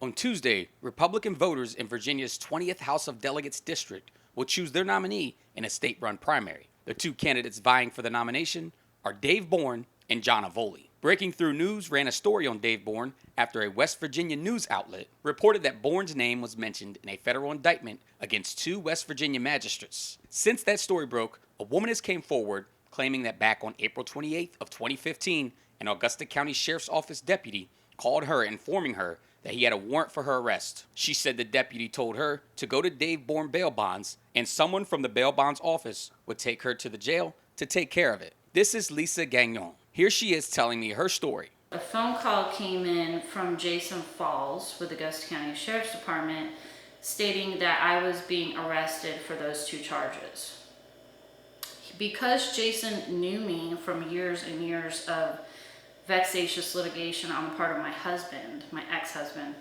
On Tuesday, Republican voters in Virginia's 20th House of Delegates district will choose their nominee in a state-run primary. The two candidates vying for the nomination are Dave Bourne and John Avoli. Breaking Through News ran a story on Dave Bourne after a West Virginia news outlet reported that Bourne's name was mentioned in a federal indictment against two West Virginia magistrates. Since that story broke, a woman has came forward claiming that back on April 28th of 2015, an Augusta County Sheriff's Office deputy called her informing her that he had a warrant for her arrest. She said the deputy told her to go to Dave Bourne bail bonds and someone from the bail bonds office would take her to the jail to take care of it. This is Lisa Gagnon. Here she is telling me her story. A phone call came in from Jason Falls with the Augusta County Sheriff's Department stating that I was being arrested for those two charges. Because Jason knew me from years and years of vexatious litigation on the part of my husband, my ex-husband,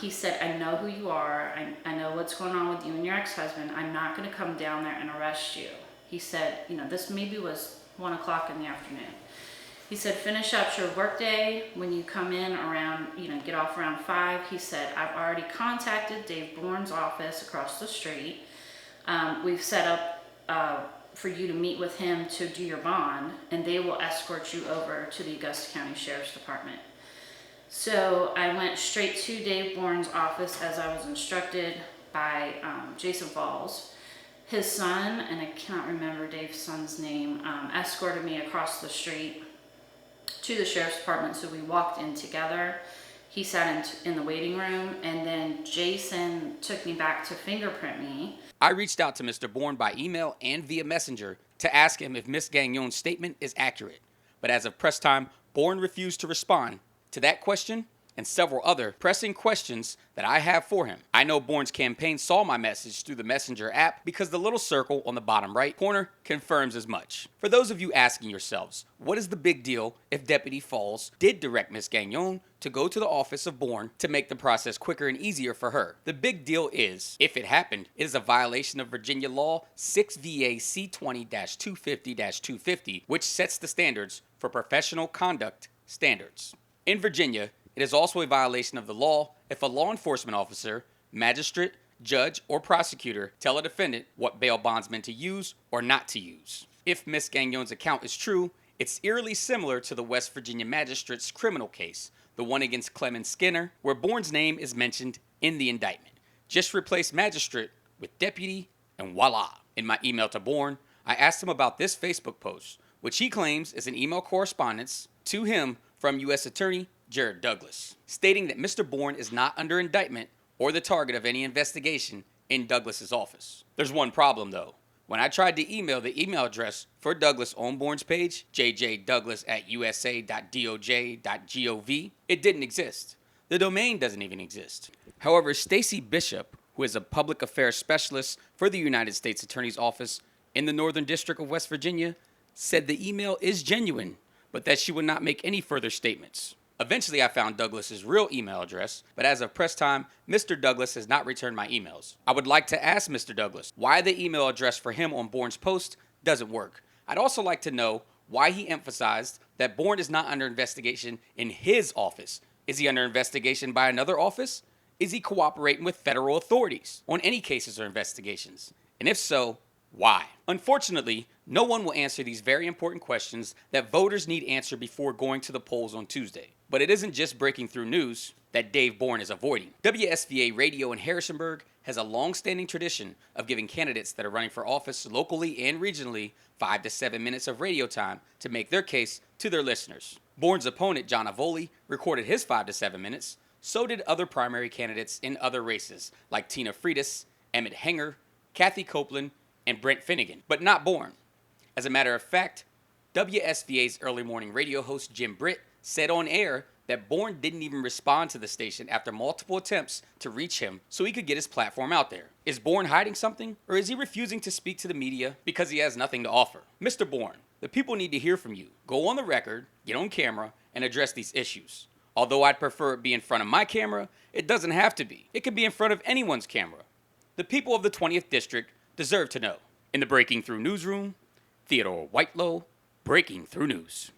he said, I know who you are. I know what's going on with you and your ex-husband. I'm not going to come down there and arrest you. He said, this maybe was 1 o'clock in the afternoon. He said, finish up your workday when you come in around, get off around 5. He said, I've already contacted Dave Bourne's office across the street. We've set up for you to meet with him to do your bond, and they will escort you over to the Augusta County Sheriff's Department. So I went straight to Dave Bourne's office as I was instructed by Jason Falls. His son, and I cannot remember Dave's son's name, escorted me across the street to the Sheriff's Department, so we walked in together. He sat in the waiting room, and then Jason took me back to fingerprint me. I reached out to Mr. Bourne by email and via messenger to ask him if Ms. Gagnon's statement is accurate. But as of press time, Bourne refused to respond to that question and several other pressing questions that I have for him. I know Bourne's campaign saw my message through the Messenger app because the little circle on the bottom right corner confirms as much. For those of you asking yourselves, what is the big deal if Deputy Falls did direct Ms. Gagnon to go to the office of Bourne to make the process quicker and easier for her? The big deal is, if it happened, it is a violation of Virginia Law 6 VA C20-250-250, which sets the standards for professional conduct standards. In Virginia, it is also a violation of the law if a law enforcement officer, magistrate, judge, or prosecutor tell a defendant what bail bondsman to use or not to use. If Ms. Gagnon's account is true, it's eerily similar to the West Virginia magistrate's criminal case, the one against Clemens Skinner, where Bourne's name is mentioned in the indictment. Just replace magistrate with deputy, and voila. In my email to Bourne, I asked him about this Facebook post, which he claims is an email correspondence to him from U.S. Attorney Jared Douglas, stating that Mr. Bourne is not under indictment or the target of any investigation in Douglas's office. There's one problem though. When I tried to email the email address for Douglas on Bourne's page, jjdouglas@usa.doj.gov, it didn't exist. The domain doesn't even exist. However, Stacy Bishop, who is a public affairs specialist for the United States Attorney's Office in the Northern District of West Virginia, said the email is genuine, but that she would not make any further statements. Eventually, I found Douglas's real email address, but as of press time, Mr. Douglas has not returned my emails. I would like to ask Mr. Douglas why the email address for him on Bourne's post doesn't work. I'd also like to know why he emphasized that Bourne is not under investigation in his office. Is he under investigation by another office? Is he cooperating with federal authorities on any cases or investigations? And if so, why? Unfortunately, no one will answer these very important questions that voters need answered before going to the polls on Tuesday. But it isn't just breaking through news that Dave Bourne is avoiding. WSVA Radio in Harrisonburg has a long-standing tradition of giving candidates that are running for office locally and regionally 5 to 7 minutes of radio time to make their case to their listeners. Bourne's opponent, John Avoli, recorded his 5 to 7 minutes. So did other primary candidates in other races like Tina Freitas, Emmett Henger, Kathy Copeland, and Brent Finnegan, but not Bourne. As a matter of fact, WSVA's early morning radio host Jim Britt said on air that Bourne didn't even respond to the station after multiple attempts to reach him so he could get his platform out there. Is Bourne hiding something, or is he refusing to speak to the media because he has nothing to offer? Mr. Bourne, the people need to hear from you. Go on the record, get on camera, and address these issues. Although I'd prefer it be in front of my camera, it doesn't have to be. It can be in front of anyone's camera. The people of the 20th District deserve to know. In the Breaking Through newsroom, Theodore Whitelow, Breaking Through News.